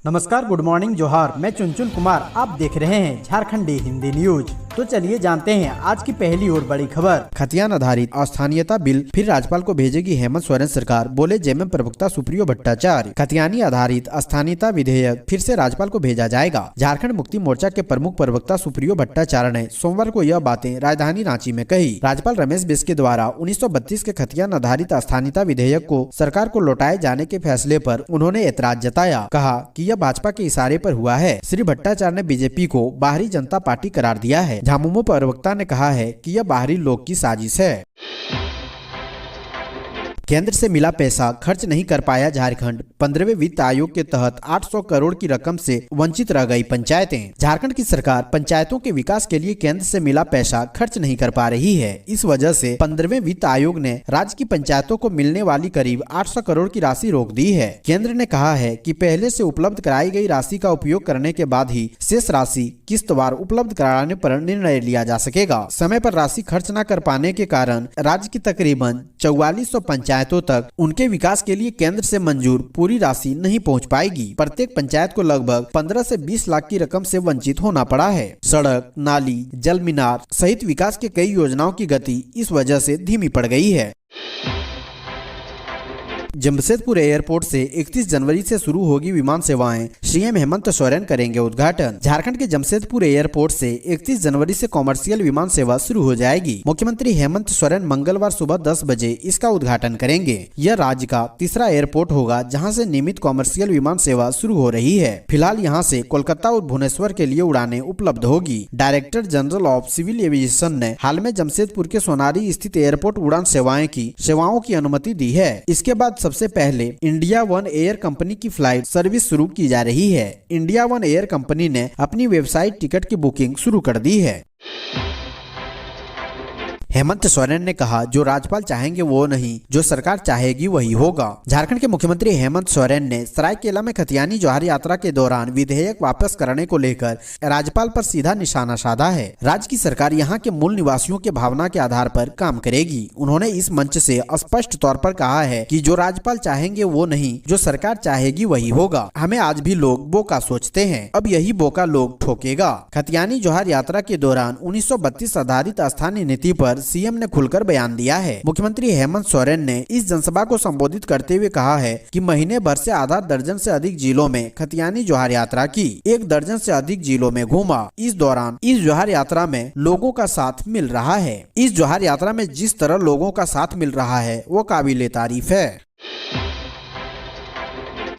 नमस्कार, good morning, जोहार। मैं चुनचुन कुमार, आप देख रहे हैं झारखंडी हिंदी न्यूज। तो चलिए जानते हैं आज की पहली और बड़ी खबर। खतियान आधारित अस्थानीयता बिल फिर राज्यपाल को भेजेगी हेमंत सोरेन सरकार, बोले जेएमएम प्रवक्ता सुप्रियो भट्टाचार्य। खतियानी आधारित अस्थानीयता विधेयक फिर से राज्यपाल को भेजा जाएगा। झारखंड मुक्ति मोर्चा के प्रमुख प्रवक्ता सुप्रियो भट्टाचार्य ने सोमवार को यह बातें राजधानी रांची में कही। राज्यपाल रमेश बिस्ट के द्वारा 1932 के खतियान आधारित अस्थानीयता विधेयक को सरकार को लौटाए जाने के फैसले पर उन्होंने ऐतराज जताया। कहा कि यह भाजपा के इशारे पर हुआ है। श्री भट्टाचार्य ने बीजेपी को बाहरी जनता पार्टी करार दिया है। झामुमो प्रवक्ता ने कहा है कि यह बाहरी लोग की साजिश है। केंद्र से मिला पैसा खर्च नहीं कर पाया झारखंड, 15वें वित्त आयोग के तहत 800 करोड़ की रकम से वंचित रह गई पंचायतें। झारखंड की सरकार पंचायतों के विकास के लिए केंद्र से मिला पैसा खर्च नहीं कर पा रही है। इस वजह से 15वें वित्त आयोग ने राज्य की पंचायतों को मिलने वाली करीब 800 करोड़ की राशि रोक दी है। केंद्र ने कहा है कि पहले से उपलब्ध कराई गई राशि का उपयोग करने के बाद ही शेष राशि किस्तवार उपलब्ध कराने पर निर्णय लिया जा सकेगा। समय पर राशि खर्च न कर पाने के कारण राज्य की तकरीबन 4400 पंचायतों तक उनके विकास के लिए केंद्र से मंजूर पूरी राशि नहीं पहुंच पाएगी। प्रत्येक पंचायत को लगभग 15 से 20 लाख की रकम से वंचित होना पड़ा है। सड़क, नाली, जल मीनार सहित विकास के कई योजनाओं की गति इस वजह से धीमी पड़ गई है। जमशेदपुर एयरपोर्ट से 31 जनवरी से शुरू होगी विमान सेवाएं, सीएम हेमंत सोरेन करेंगे उद्घाटन। झारखंड के जमशेदपुर एयरपोर्ट से 31 जनवरी से कॉमर्शियल विमान सेवा शुरू हो जाएगी। मुख्यमंत्री हेमंत सोरेन मंगलवार सुबह 10 बजे इसका उद्घाटन करेंगे। यह राज्य का तीसरा एयरपोर्ट होगा जहां से नियमित कॉमर्शियल विमान सेवा शुरू हो रही है। फिलहाल यहां से कोलकाता और भुवनेश्वर के लिए उड़ानें उपलब्ध होगी। Director general of civil aviation ने हाल में जमशेदपुर के सोनारी स्थित एयरपोर्ट उड़ान सेवाओं की अनुमति दी है। इसके बाद सबसे पहले इंडिया वन एयर कंपनी की फ्लाइट सर्विस शुरू की जा रही है। इंडिया वन एयर कंपनी ने अपनी वेबसाइट टिकट की बुकिंग शुरू कर दी है। हेमंत सोरेन ने कहा, जो राज्यपाल चाहेंगे वो नहीं, जो सरकार चाहेगी वही होगा। झारखंड के मुख्यमंत्री हेमंत सोरेन ने सरायकेला में खतियानी जोहार यात्रा के दौरान विधेयक वापस करने को लेकर राज्यपाल पर सीधा निशाना साधा है। राज्य की सरकार यहाँ के मूल निवासियों के भावना के आधार पर काम करेगी। उन्होंने इस मंच से स्पष्ट तौर पर कहा है कि जो राज्यपाल चाहेंगे वो नहीं, जो सरकार चाहेगी वही होगा। हमें आज भी लोग बोका सोचते हैं, अब यही बोका लोग ठोकेगा। खतियानी जोहार यात्रा के दौरान 1932 आधारित स्थानीय नीति पर सीएम ने खुलकर बयान दिया है। मुख्यमंत्री हेमंत सोरेन ने इस जनसभा को संबोधित करते हुए कहा है कि महीने भर से आधा दर्जन से अधिक जिलों में खतियानी जोहार यात्रा की, 1 दर्जन से अधिक जिलों में घूमा। इस दौरान इस जोहार यात्रा में लोगों का साथ मिल रहा है। इस जोहार यात्रा में जिस तरह लोगों का साथ मिल रहा है वो काबिले तारीफ है।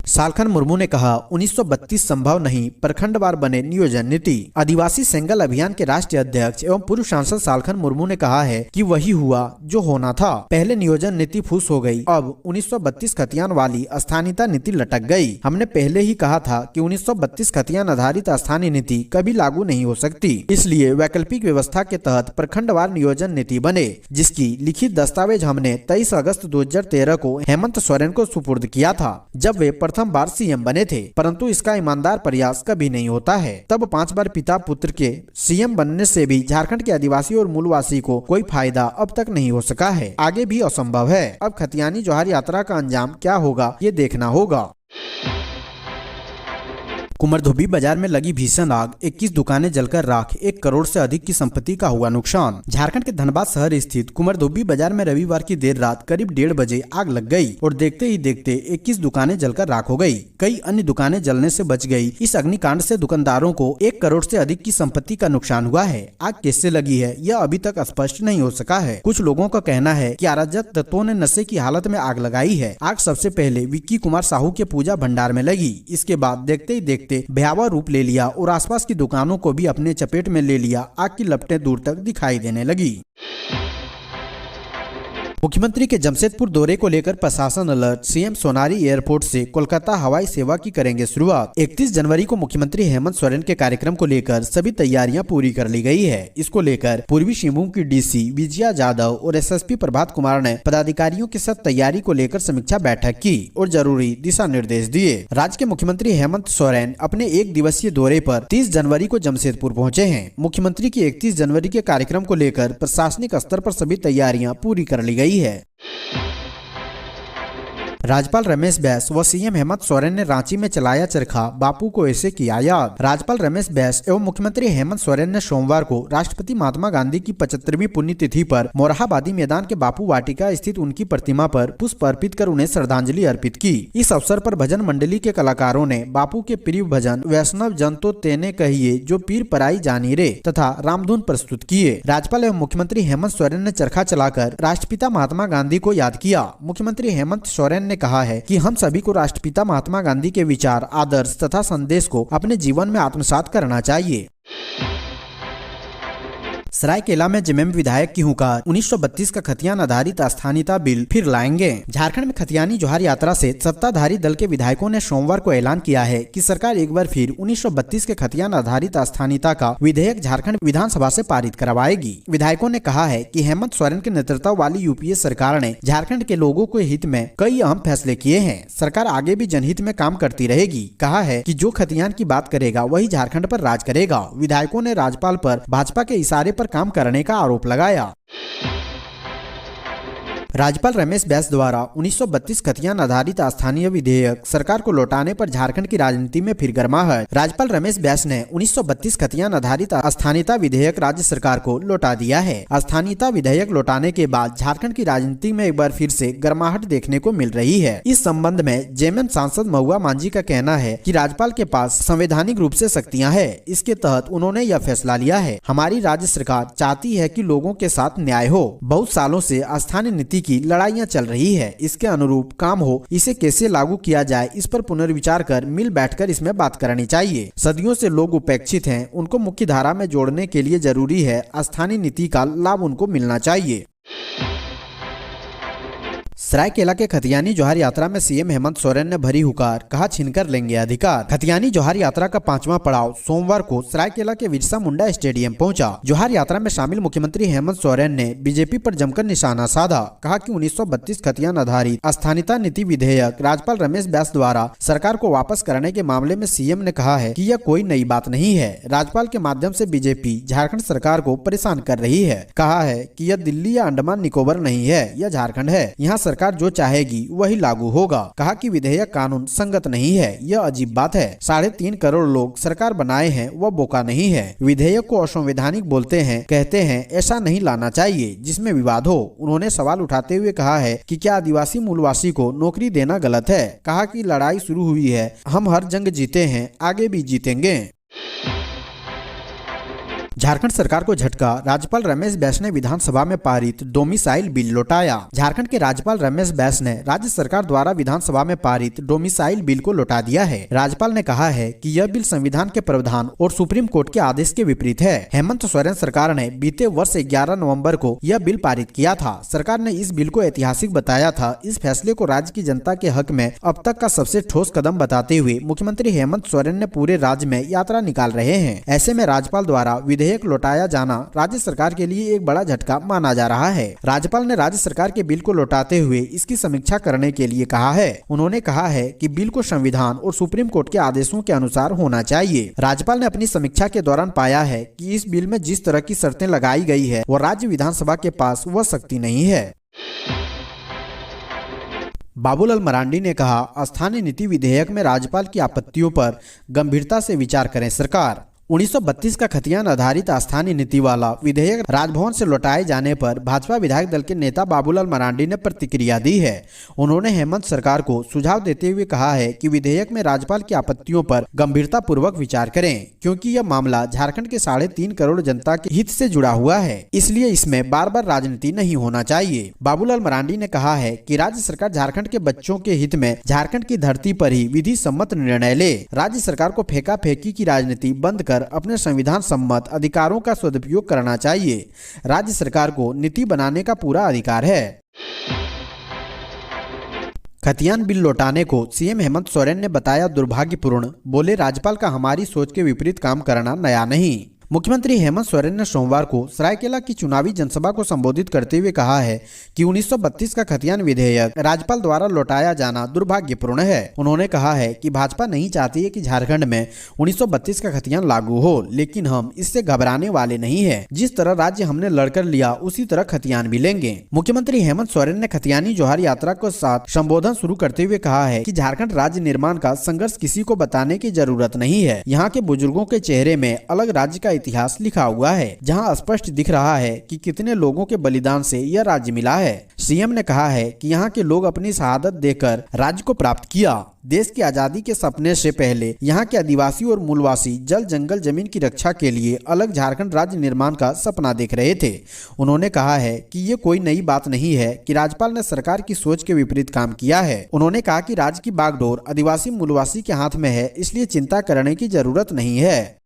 सालखन मुर्मू ने कहा, 1932 संभव नहीं, प्रखंडवार बने नियोजन नीति। आदिवासी सेंगल अभियान के राष्ट्रीय अध्यक्ष एवं पूर्व सांसद सालखन मुर्मू ने कहा है कि वही हुआ जो होना था। पहले नियोजन नीति फूस हो गई, अब 1932 खतियान वाली स्थानीयता नीति लटक गई। हमने पहले ही कहा था कि 1932 खतियान आधारित स्थानीय नीति कभी लागू नहीं हो सकती, इसलिए वैकल्पिक व्यवस्था के तहत प्रखंडवार नियोजन नीति बने, जिसकी लिखित दस्तावेज हमने 23 अगस्त 2013 को हेमंत सोरेन को सुपुर्द किया था, जब वे प्रथम बार सीएम बने थे। परंतु इसका ईमानदार प्रयास कभी नहीं होता है। तब 5 बार पिता पुत्र के सीएम बनने से भी झारखंड के आदिवासी और मूलवासी को कोई फायदा अब तक नहीं हो सका है, आगे भी असंभव है। अब खतियानी जोहार यात्रा का अंजाम क्या होगा ये देखना होगा। कुमरधुबी बाजार में लगी भीषण आग, 21 दुकानें जलकर राख, 1 करोड़ से अधिक की संपत्ति का हुआ नुकसान। झारखंड के धनबाद शहर स्थित कुमरधुबी बाजार में रविवार की देर रात करीब 1:30 बजे आग लग गई और देखते ही देखते 21 दुकानें जलकर राख हो गई। कई अन्य दुकानें जलने से बच गई। इस अग्निकांड से दुकानदारों को 1 करोड़ से अधिक की संपत्ति का नुकसान हुआ है। आग कैसे लगी है यह अभी तक स्पष्ट नहीं हो सका है। कुछ लोगों का कहना है कि अराजक तत्वों ने नशे की हालत में आग लगाई है। आग सबसे पहले विक्की कुमार साहू के पूजा भंडार में लगी। इसके बाद देखते ही देखते भयावह रूप ले लिया और आसपास की दुकानों को भी अपने चपेट में ले लिया। आग की लपटें दूर तक दिखाई देने लगी। मुख्यमंत्री के जमशेदपुर दौरे को लेकर प्रशासन अलर्ट, सीएम सोनारी एयरपोर्ट से कोलकाता हवाई सेवा की करेंगे शुरुआत। 31 जनवरी को मुख्यमंत्री हेमंत सोरेन के कार्यक्रम को लेकर सभी तैयारियां पूरी कर ली गई है। इसको लेकर पूर्वी सिंहभूम की डीसी विजया यादव और एसएसपी प्रभात कुमार ने पदाधिकारियों के साथ तैयारी को लेकर समीक्षा बैठक की और जरूरी दिशा निर्देश दिए। राज्य के मुख्यमंत्री हेमंत सोरेन अपने 1 दिवसीय दौरे पर 30 जनवरी को जमशेदपुर पहुँचे हैं। मुख्यमंत्री की 31 जनवरी के कार्यक्रम को लेकर प्रशासनिक स्तर पर सभी तैयारियां पूरी कर ली गई है। राज्यपाल रमेश बैस व सीएम हेमंत सोरेन ने रांची में चलाया चरखा, बापू को ऐसे किया याद। राज्यपाल रमेश बैस एवं मुख्यमंत्री हेमंत सोरेन ने सोमवार को राष्ट्रपिता महात्मा गांधी की 75वीं पुण्यतिथि पर मोरहाबादी मैदान के बापू वाटिका स्थित उनकी प्रतिमा पर पुष्प अर्पित कर उन्हें श्रद्धांजलि अर्पित की। इस अवसर पर भजन मंडली के कलाकारों ने बापू के प्रिय भजन वैष्णव जन तो तेने कहिए जो पीर पराई जानी रे तथा रामधुन प्रस्तुत किए। राज्यपाल एवं मुख्यमंत्री हेमंत सोरेन ने चरखा चलाकर राष्ट्रपिता महात्मा गांधी को याद किया। मुख्यमंत्री हेमंत सोरेन ने कहा है कि हम सभी को राष्ट्रपिता महात्मा गांधी के विचार, आदर्श तथा संदेश को अपने जीवन में आत्मसात करना चाहिए। सरायकेला में जेएमएम विधायक की हुंकार, 1932 का खतियान आधारित स्थानीयता बिल फिर लाएंगे। झारखंड में खतियानी जोहार यात्रा से सत्ताधारी दल के विधायकों ने सोमवार को ऐलान किया है कि सरकार एक बार फिर 1932 के खतियान आधारित स्थानीयता का विधेयक झारखंड विधानसभा से पारित करवाएगी। विधायकों ने कहा है कि हेमंत सोरेन के नेतृत्व वाली यूपीए सरकार ने झारखंड के लोगों के हित में कई अहम फैसले किए हैं। सरकार आगे भी जनहित में काम करती रहेगी। कहा है कि जो खतियान की बात करेगा वही झारखंड पर राज करेगा। विधायकों ने राज्यपाल पर भाजपा के इशारे पर काम करने का आरोप लगाया। राज्यपाल रमेश बैस द्वारा 1932 खतियान आधारित स्थानीय विधेयक सरकार को लौटाने पर झारखंड की राजनीति में फिर गर्माहट। राज्यपाल रमेश बैस ने 1932 खतियान आधारित स्थानीयता विधेयक राज्य सरकार को लौटा दिया है। स्थानीयता विधेयक लौटाने के बाद झारखंड की राजनीति में एक बार फिर से गर्माहट देखने को मिल रही है। इस संबंध में जेएमएम सांसद महुआ मांझी का कहना है कि राज्यपाल के पास संवैधानिक रूप से शक्तियां हैं। इसके तहत उन्होंने यह फैसला लिया है। हमारी राज्य सरकार चाहती है कि लोगों के साथ न्याय हो। बहुत सालों से स्थानीय नीति की लड़ाइयां चल रही है। इसके अनुरूप काम हो, इसे कैसे लागू किया जाए इस पर पुनर्विचार कर मिल बैठकर इसमें बात करनी चाहिए। सदियों से लोग उपेक्षित हैं, उनको मुख्य धारा में जोड़ने के लिए जरूरी है स्थानीय नीति का लाभ उनको मिलना चाहिए। सरायकेला के खतियानी जोहार यात्रा में सीएम हेमंत सोरेन ने भरी हुकार, कहा छीनकर लेंगे अधिकार। खतियानी जोहार यात्रा का 5वां पड़ाव सोमवार को सरायकेला के बिरसा मुंडा स्टेडियम पहुंचा। जोहार यात्रा में शामिल मुख्यमंत्री हेमंत सोरेन ने बीजेपी पर जमकर निशाना साधा। कहा कि 1932 खतियान आधारित स्थानीयता नीति विधेयक राज्यपाल रमेश बैस द्वारा सरकार को वापस करने के मामले में सीएम ने कहा है कि यह कोई नई बात नहीं है। राज्यपाल के माध्यम से बीजेपी झारखंड सरकार को परेशान कर रही है। कहा है कि यह दिल्ली या अंडमान निकोबार नहीं है, यह झारखंड है। यहाँ सरकार जो चाहेगी वही लागू होगा। कहा कि विधेयक कानून संगत नहीं है, यह अजीब बात है। 3.5 करोड़ लोग सरकार बनाए हैं, वह बोका नहीं है। विधेयक को असंवैधानिक बोलते हैं, कहते हैं ऐसा नहीं लाना चाहिए जिसमें विवाद हो। उन्होंने सवाल उठाते हुए कहा है कि क्या आदिवासी मूलवासी को नौकरी देना गलत है। कहा कि लड़ाई शुरू हुई है, हम हर जंग जीते हैं, आगे भी जीतेंगे। झारखंड सरकार को झटका, राज्यपाल रमेश बैस ने विधानसभा में पारित डोमिसाइल बिल लौटाया। झारखंड के राज्यपाल रमेश बैस ने राज्य सरकार द्वारा विधानसभा में पारित डोमिसाइल बिल को लौटा दिया है। राज्यपाल ने कहा है कि यह बिल संविधान के प्रावधान और सुप्रीम कोर्ट के आदेश के विपरीत है। हेमंत सोरेन सरकार ने बीते वर्ष 11 नवंबर को यह बिल पारित किया था। सरकार ने इस बिल को ऐतिहासिक बताया था। इस फैसले को राज्य की जनता के हक में अब तक का सबसे ठोस कदम बताते हुए मुख्यमंत्री हेमंत सोरेन ने पूरे राज्य में यात्रा निकाल रहे हैं। ऐसे में राज्यपाल द्वारा विधेयक लौटाया जाना राज्य सरकार के लिए एक बड़ा झटका माना जा रहा है। राज्यपाल ने राज्य सरकार के बिल को लौटाते हुए इसकी समीक्षा करने के लिए कहा है। उन्होंने कहा है कि बिल को संविधान और सुप्रीम कोर्ट के आदेशों के अनुसार होना चाहिए। राज्यपाल ने अपनी समीक्षा के दौरान पाया है कि इस बिल में जिस तरह की शर्तें लगाई गई है वो राज्य विधानसभा के पास वह शक्ति नहीं है। बाबूलाल मरांडी ने कहा, स्थानीय नीति विधेयक में राज्यपाल की आपत्तियों पर गंभीरता से विचार करें सरकार। 1932 का खतियान आधारित स्थानीय नीति वाला विधेयक राजभवन से लौटाए जाने पर भाजपा विधायक दल के नेता बाबूलाल मरांडी ने प्रतिक्रिया दी है। उन्होंने हेमंत सरकार को सुझाव देते हुए कहा है कि विधेयक में राज्यपाल की आपत्तियों पर गंभीरता पूर्वक विचार करें, क्योंकि यह मामला झारखंड के 3.5 करोड़ जनता के हित से जुड़ा हुआ है। इसलिए इसमें बार बार राजनीति नहीं होना चाहिए। बाबूलाल मरांडी ने कहा है कि राज्य सरकार झारखंड के बच्चों के हित में झारखंड की धरती पर ही विधि सम्मत निर्णय ले। राज्य सरकार को फेंका फेंकी की राजनीति बंद कर अपने संविधान सम्मत अधिकारों का सदुपयोग करना चाहिए। राज्य सरकार को नीति बनाने का पूरा अधिकार है। खतियान बिल लौटाने को सीएम हेमंत सोरेन ने बताया दुर्भाग्यपूर्ण। बोले, राज्यपाल का हमारी सोच के विपरीत काम करना नया नहीं। मुख्यमंत्री हेमंत सोरेन ने सोमवार को सरायकेला की चुनावी जनसभा को संबोधित करते हुए कहा है कि 1932 का खतियान विधेयक राज्यपाल द्वारा लौटाया जाना दुर्भाग्यपूर्ण है। उन्होंने कहा है कि भाजपा नहीं चाहती है कि झारखंड में 1932 का खतियान लागू हो, लेकिन हम इससे घबराने वाले नहीं है। जिस तरह राज्य हमने लड़कर लिया उसी तरह खतियान भी लेंगे। मुख्यमंत्री हेमंत सोरेन ने खतियानी जोहार यात्रा के साथ संबोधन शुरू करते हुए कहा है कि झारखंड राज्य निर्माण का संघर्ष किसी को बताने की जरूरत नहीं है। यहाँ के बुजुर्गों के चेहरे में अलग राज्य का इतिहास लिखा हुआ है, जहाँ स्पष्ट दिख रहा है कि कितने लोगों के बलिदान से यह राज्य मिला है। सीएम ने कहा है कि यहाँ के लोग अपनी शहादत देकर राज्य को प्राप्त किया। देश की आजादी के सपने से पहले यहाँ के आदिवासी और मूलवासी जल जंगल जमीन की रक्षा के लिए अलग झारखंड राज्य निर्माण का सपना देख रहे थे। उन्होंने कहा है कि ये कोई नई बात नहीं है कि राज्यपाल ने सरकार की सोच के विपरीत काम किया है। उन्होंने कहा कि राज्य की बागडोर आदिवासी मूलवासी के हाथ में है, इसलिए चिंता करने की जरूरत नहीं है।